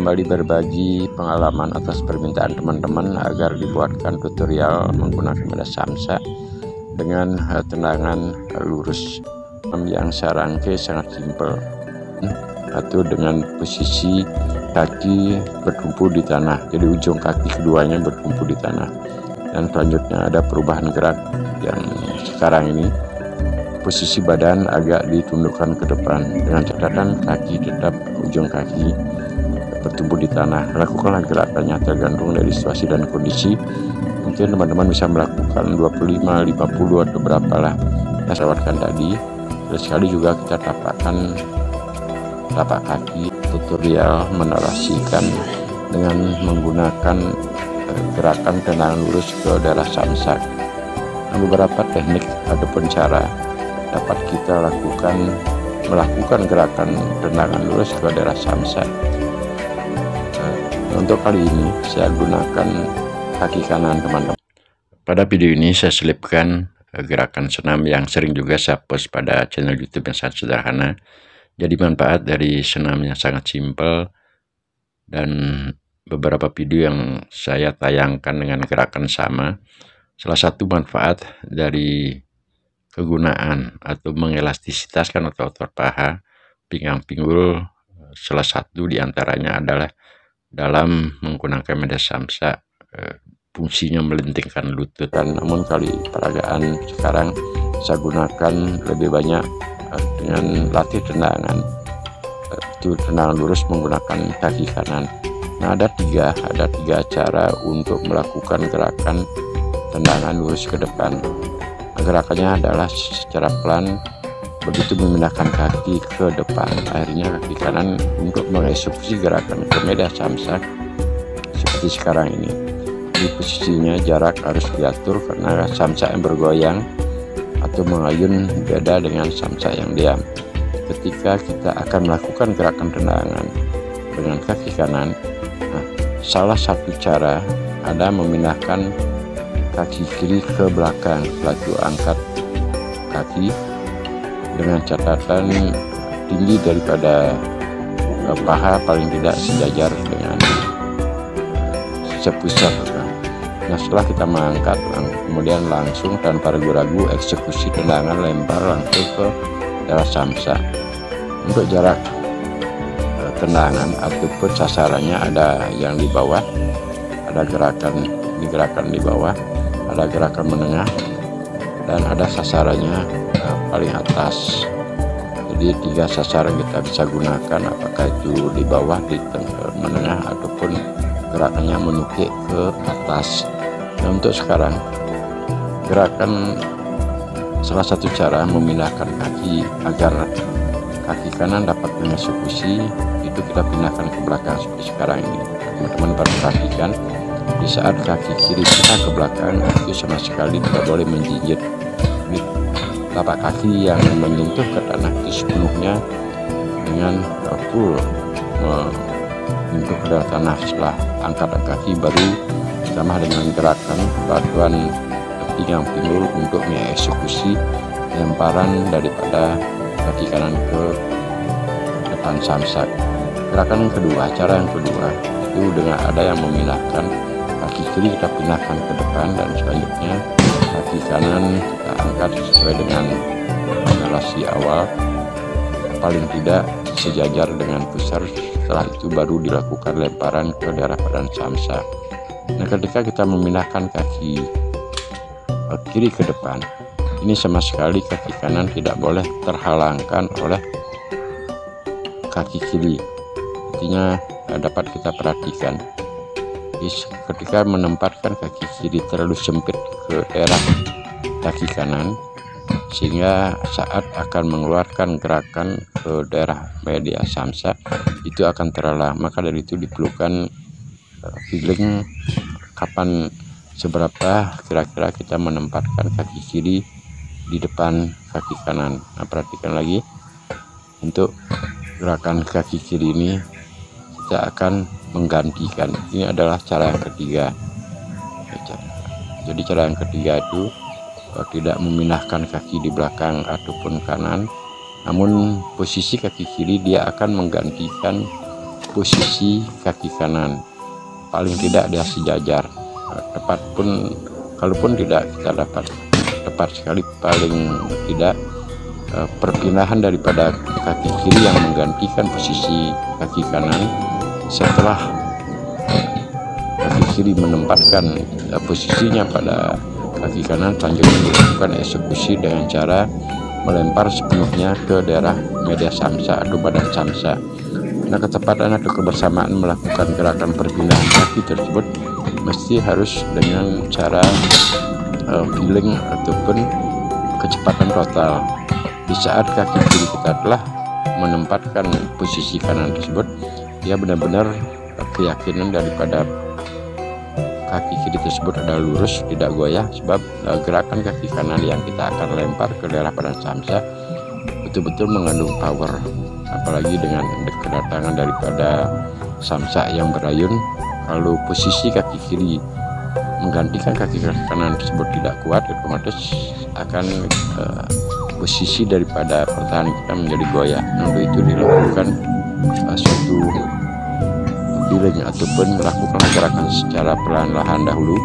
kembali berbagi pengalaman atas permintaan teman-teman agar dibuatkan tutorial menggunakan media samsa dengan tendangan lurus yang saya rangkai sangat simpel, atau dengan posisi kaki bertumpu di tanah, jadi ujung kaki keduanya bertumpu di tanah. Dan selanjutnya ada perubahan gerak yang sekarang ini posisi badan agak ditundukkan ke depan dengan catatan kaki tetap ujung kaki bertumpu di tanah. Lakukanlah gerakannya tergantung dari situasi dan kondisi. Mungkin teman-teman bisa melakukan 25, 50 atau berapalah yang saya lewatkan tadi. Terus sekali juga kita tapakkan tapak kaki. Tutorial menarasikan dengan menggunakan gerakan tendangan lurus ke daerah samsak. Beberapa teknik ataupun cara dapat kita melakukan gerakan tendangan lurus ke daerah samsak. Untuk kali ini saya gunakan kaki kanan, teman-teman. Pada video ini saya selipkan gerakan senam yang sering juga saya post pada channel YouTube yang sangat sederhana. Jadi manfaat dari senamnya sangat simpel, dan beberapa video yang saya tayangkan dengan gerakan sama. Salah satu manfaat dari kegunaan atau mengelastisitaskan otot paha, pinggang pinggul, salah satu diantaranya adalah dalam menggunakan media samsa, fungsinya melentingkan lutut. Namun kali peragaan sekarang saya gunakan lebih banyak dengan latih tendangan, itu tendangan lurus menggunakan kaki kanan. Nah, ada tiga cara untuk melakukan gerakan tendangan lurus ke depan. Gerakannya adalah secara pelan, begitu memindahkan kaki ke depan, akhirnya kaki kanan untuk mengeksekusi gerakan ke media samsak seperti sekarang ini. Di posisinya jarak harus diatur karena samsak yang bergoyang atau mengayun beda dengan samsak yang diam. Ketika kita akan melakukan gerakan tendangan dengan kaki kanan, salah satu cara ada memindahkan kaki kiri ke belakang, lalu angkat kaki dengan catatan tinggi daripada paha paling tidak sejajar dengan sepusat. Nah, setelah kita mengangkat, kemudian langsung tanpa ragu-ragu eksekusi tendangan lempar langsung ke daerah samsak. Untuk jarak tendangan ataupun sasarannya ada yang di bawah, ada gerakan di bawah, ada gerakan menengah, dan ada sasarannya paling atas. Jadi 3 sasaran kita bisa gunakan, apakah itu di bawah, di menengah, ataupun gerakannya menukik ke atas. Nah, untuk sekarang gerakan salah satu cara memindahkan kaki agar kaki kanan dapat mengeksekusi itu kita pindahkan ke belakang seperti sekarang ini. Teman-teman perhatikan, di saat kaki kiri kita ke belakang itu sama sekali tidak boleh menjinjit. Tapak kaki yang menyentuh ke tanah itu sepenuhnya dengan full menyentuh ke dalam tanah. Setelah angkat kaki baru ditambah dengan gerakan bantuan pinggang pinggul untuk mengeksekusi lemparan daripada kaki kanan ke depan samsak. Gerakan yang kedua, cara yang kedua itu dengan ada yang memindahkan kaki kiri kita pindahkan ke depan, dan selanjutnya kaki kanan kita angkat sesuai dengan narasi awal, paling tidak sejajar dengan pusar. Setelah itu baru dilakukan lemparan ke daerah badan samsak. Nah, ketika kita memindahkan kaki kiri ke depan, ini sama sekali kaki kanan tidak boleh terhalangkan oleh kaki kiri. Artinya dapat kita perhatikan, ketika menempatkan kaki kiri terlalu sempit ke daerah kaki kanan, sehingga saat akan mengeluarkan gerakan ke daerah media samsak itu akan terhalang. Maka dari itu diperlukan feeling kapan seberapa kira-kira kita menempatkan kaki kiri di depan kaki kanan. Nah, perhatikan lagi, untuk gerakan kaki kiri ini kita akan menggantikan. Ini adalah cara yang ketiga. Jadi cara yang ketiga itu tidak memindahkan kaki di belakang ataupun kanan, namun posisi kaki kiri dia akan menggantikan posisi kaki kanan, paling tidak dia sejajar. Tepat pun, kalaupun tidak kita dapat tepat sekali, paling tidak perpindahan daripada kaki kiri yang menggantikan posisi kaki kanan setelah kaki kiri menempatkan posisinya pada kaki kanan, selanjutnya dilakukan eksekusi dengan cara melempar sepenuhnya ke daerah media samsa atau badan samsa. Nah, kecepatan atau kebersamaan melakukan gerakan perpindahan kaki tersebut mesti harus dengan cara feeling ataupun kecepatan total. Di saat kaki kiri kita telah menempatkan posisi kanan tersebut, dia benar-benar keyakinan daripada kaki kiri tersebut adalah lurus, tidak goyah, sebab gerakan kaki kanan yang kita akan lempar ke daerah badan samsa betul-betul mengandung power, apalagi dengan kedatangan daripada samsa yang berayun. Kalau posisi kaki kiri menggantikan kaki kanan tersebut tidak kuat, otomatis akan posisi daripada pertahanan kita menjadi goyah. Untuk itu dilakukan suatu feeling ataupun melakukan gerakan secara perlahan-lahan dahulu.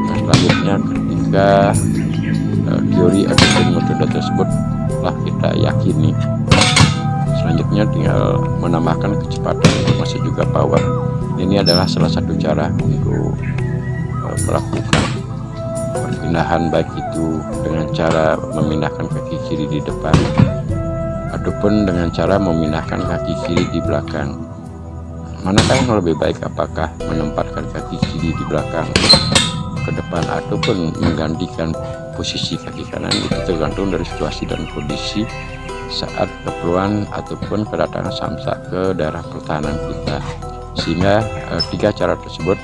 Nah, selanjutnya ketika teori ataupun metode tersebut telah kita yakini, selanjutnya tinggal menambahkan kecepatan termasuk juga power. Ini adalah salah satu cara untuk melakukan perpindahan, baik itu dengan cara memindahkan kaki kiri di depan ataupun dengan cara memindahkan kaki kiri di belakang. Manakah yang lebih baik, apakah menempatkan kaki kiri di belakang ke depan ataupun menggantikan posisi kaki kanan? Itu tergantung dari situasi dan kondisi saat keperluan ataupun kedatangan samsa ke daerah pertahanan kita. Sehingga tiga cara tersebut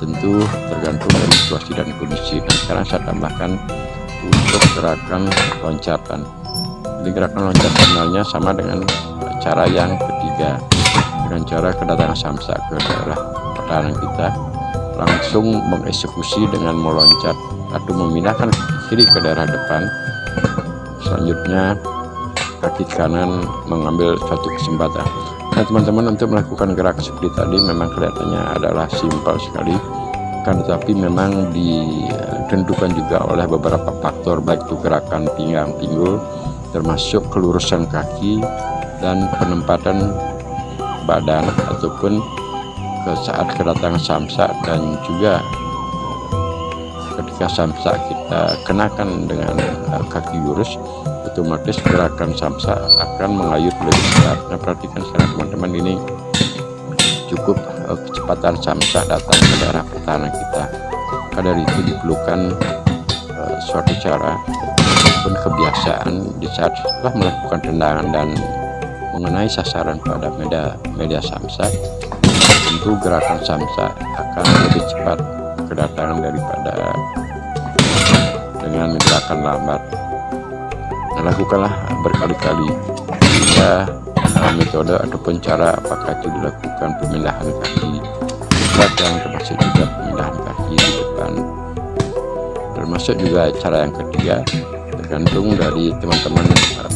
tentu tergantung dari situasi dan kondisi. Dan sekarang saya tambahkan untuk gerakan loncatan. Jadi gerakan loncatan sebenarnya sama dengan cara yang ketiga. Dengan cara kedatangan samsa ke daerah pertahanan kita, langsung mengeksekusi dengan meloncat atau memindahkan kaki kiri ke daerah depan. Selanjutnya kaki kanan mengambil suatu kesempatan. Nah, teman-teman, untuk melakukan gerakan seperti tadi memang kelihatannya adalah simpel sekali, kan, tetapi memang ditentukan juga oleh beberapa faktor, baik itu gerakan pinggang pinggul, termasuk kelurusan kaki dan penempatan badan ataupun ke saat kedatangan samsa, dan juga ketika samsa kita kenakan dengan kaki lurus, otomatis gerakan samsa akan mengayut lebih cepat. Nah, perhatikan sekarang teman-teman, ini cukup kecepatan samsa datang ke daerah pertahanan kita. Maka dari itu diperlukan suatu cara ataupun kebiasaan di saat setelah melakukan tendangan dan mengenai sasaran pada media samsa, tentu gerakan samsa akan lebih cepat kedatangan daripada dengan gerakan lambat. Nah, lakukanlah berkali-kali hingga metode ataupun cara, apakah itu dilakukan pemindahan kaki belakang, termasuk juga pemindahan kaki di depan, termasuk juga cara yang ketiga, tergantung dari teman-teman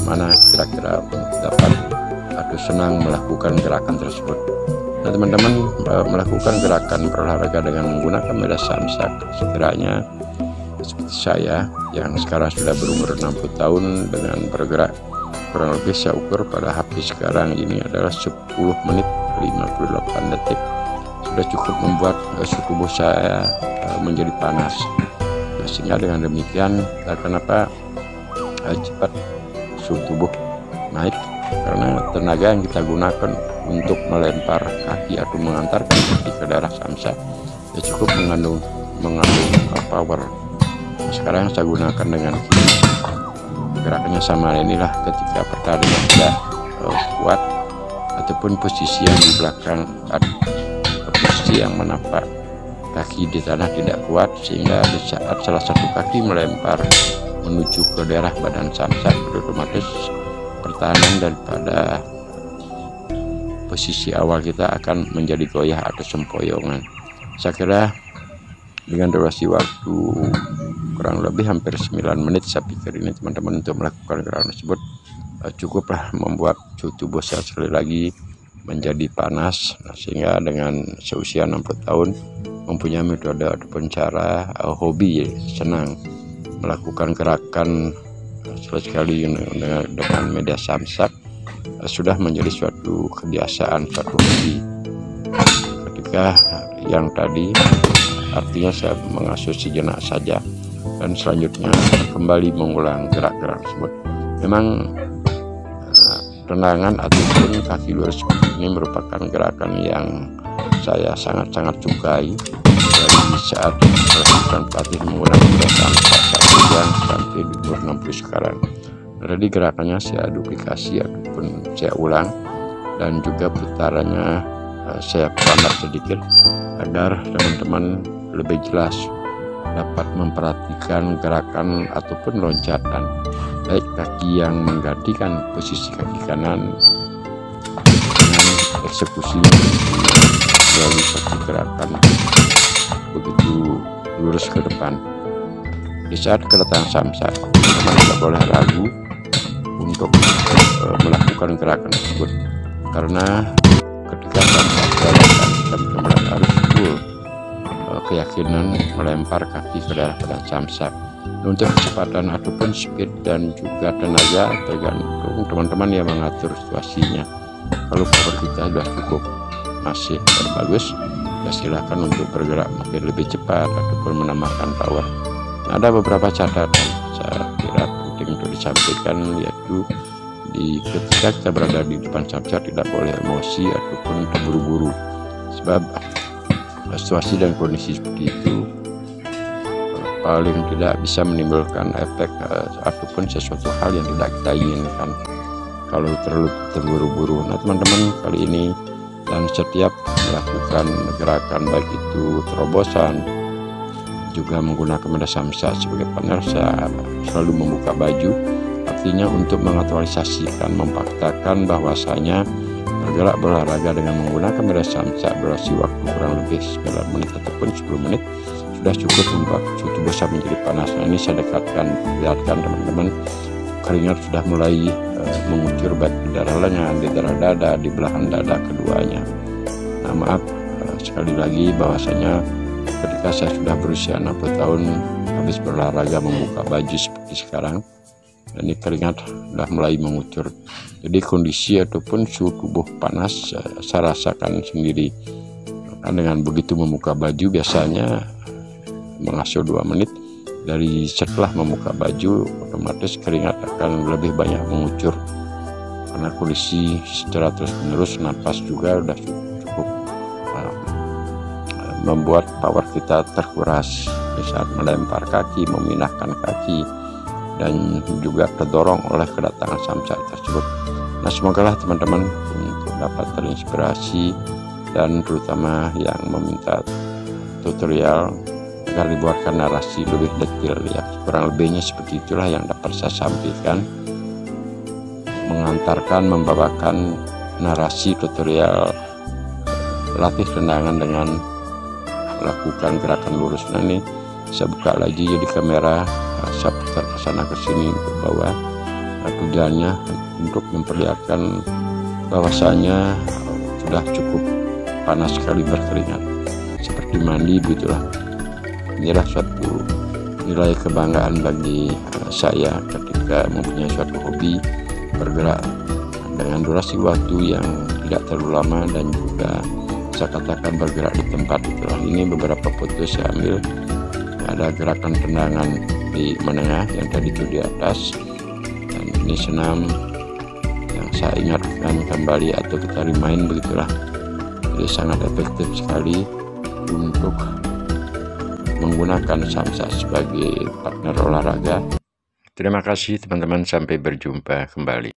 mana kira-kira dapat atau senang melakukan gerakan tersebut. Nah, teman-teman melakukan gerakan berolahraga dengan menggunakan media samsa, sekiranya seperti saya yang sekarang sudah berumur 60 tahun dengan bergerak kurang lebih saya ukur pada HP sekarang ini adalah 10 menit 58 detik, sudah cukup membuat suhu tubuh saya menjadi panas. Sehingga dengan demikian, kenapa cepat suhu tubuh naik, karena tenaga yang kita gunakan untuk melempar kaki atau mengantarkan kaki ke daerah samsa ya cukup mengandung power. Sekarang saya gunakan dengan kiri, gerakannya sama. Inilah ketika pertandingan tidak kuat ataupun posisi yang di belakang atau posisi yang menapak kaki di tanah tidak kuat, sehingga di saat salah satu kaki melempar menuju ke daerah badan samsa, otomatis pertahanan daripada posisi awal kita akan menjadi goyah atau sempoyongan. Saya kira dengan durasi waktu kurang lebih hampir 9 menit, saya pikir ini teman-teman untuk melakukan gerakan tersebut cukuplah membuat suhu tubuh saya sekali lagi menjadi panas. Sehingga dengan seusia 60 tahun mempunyai metode ataupun cara hobi, senang melakukan gerakan sekali dengan media samsak, sudah menjadi suatu kebiasaan, suatu hobi. Ketika yang tadi artinya saya mengasuh sejenak saja dan selanjutnya kembali mengulang gerak-gerak tersebut. Memang tendangan ataupun kaki lurus ini merupakan gerakan yang saya sangat-sangat sukai dari saat melakukan pelatih menggunakan gerakan sampai di umur 60 sekarang. Jadi gerakannya saya duplikasi ataupun saya ulang, dan juga putarannya saya perlambat sedikit agar teman-teman lebih jelas dapat memperhatikan gerakan ataupun loncatan, baik kaki yang menggantikan posisi kaki kanan dengan eksekusi melalui satu gerakan begitu lurus ke depan. Di saat kedatangan samsak, teman tidak boleh ragu untuk melakukan gerakan tersebut, karena ketika samsak jalankan teman-teman harus full keyakinan melempar kaki ke daerah pada samsak. Untuk kecepatan ataupun speed dan juga tenaga tergantung teman-teman yang mengatur situasinya. Kalau power kita sudah cukup masih bagus, ya silahkan untuk bergerak mungkin lebih cepat ataupun menambahkan power. Ada beberapa catatan saya kira penting untuk disampaikan, yaitu ketika kita berada di depan samsak tidak boleh emosi ataupun terburu-buru, sebab situasi dan kondisi seperti itu paling tidak bisa menimbulkan efek ataupun sesuatu hal yang tidak kita inginkan kalau terlalu terburu-buru. Nah teman-teman, kali ini dan setiap melakukan gerakan baik itu terobosan juga menggunakan media samsak sebagai partner, saya selalu membuka baju, artinya untuk mengaktualisasikan, memfaktakan bahwasanya bergerak berolahraga dengan menggunakan media samsak durasi waktu kurang lebih 9 menit ataupun 10 menit sudah cukup membuat tubuh besar menjadi panas. Nah, ini saya lihatkan teman-teman, keringat sudah mulai mengucur baik di daerah lengan, di daerah dada, di belahan dada keduanya. Nah, maaf sekali lagi bahwasanya ketika saya sudah berusia 60 tahun habis berolahraga membuka baju seperti sekarang, dan ini keringat sudah mulai mengucur. Jadi kondisi ataupun suhu tubuh panas saya rasakan sendiri. Nah, dengan begitu membuka baju biasanya mengasuh 2 menit, dari setelah membuka baju otomatis keringat akan lebih banyak mengucur karena kondisi secara terus menerus napas juga sudah cukup membuat power kita terkuras di saat melempar kaki, memindahkan kaki, dan juga terdorong oleh kedatangan samsak tersebut. Nah, semoga teman-teman untuk dapat terinspirasi, dan terutama yang meminta tutorial agar dibuatkan narasi lebih detail, ya kurang lebihnya seperti itulah yang dapat saya sampaikan, mengantarkan, membawakan narasi tutorial latih tendangan dengan melakukan gerakan lurus. Nah, ini saya buka lagi jadi kamera, saya putar ke sana ke sini ke bawah. Nah, tujuannya untuk memperlihatkan bahwasanya sudah cukup panas sekali berkeringat seperti mandi, begitulah. Inilah suatu nilai kebanggaan bagi saya ketika mempunyai suatu hobi bergerak dengan durasi waktu yang tidak terlalu lama, dan juga saya katakan bergerak di tempat itulah. Ini beberapa foto saya ambil, ada gerakan tendangan di menengah yang tadi itu di atas, dan ini senam yang saya ingatkan kembali atau kita remind begitulah. Jadi sangat efektif sekali untuk menggunakan samsak sebagai partner olahraga. Terima kasih teman-teman, sampai berjumpa kembali.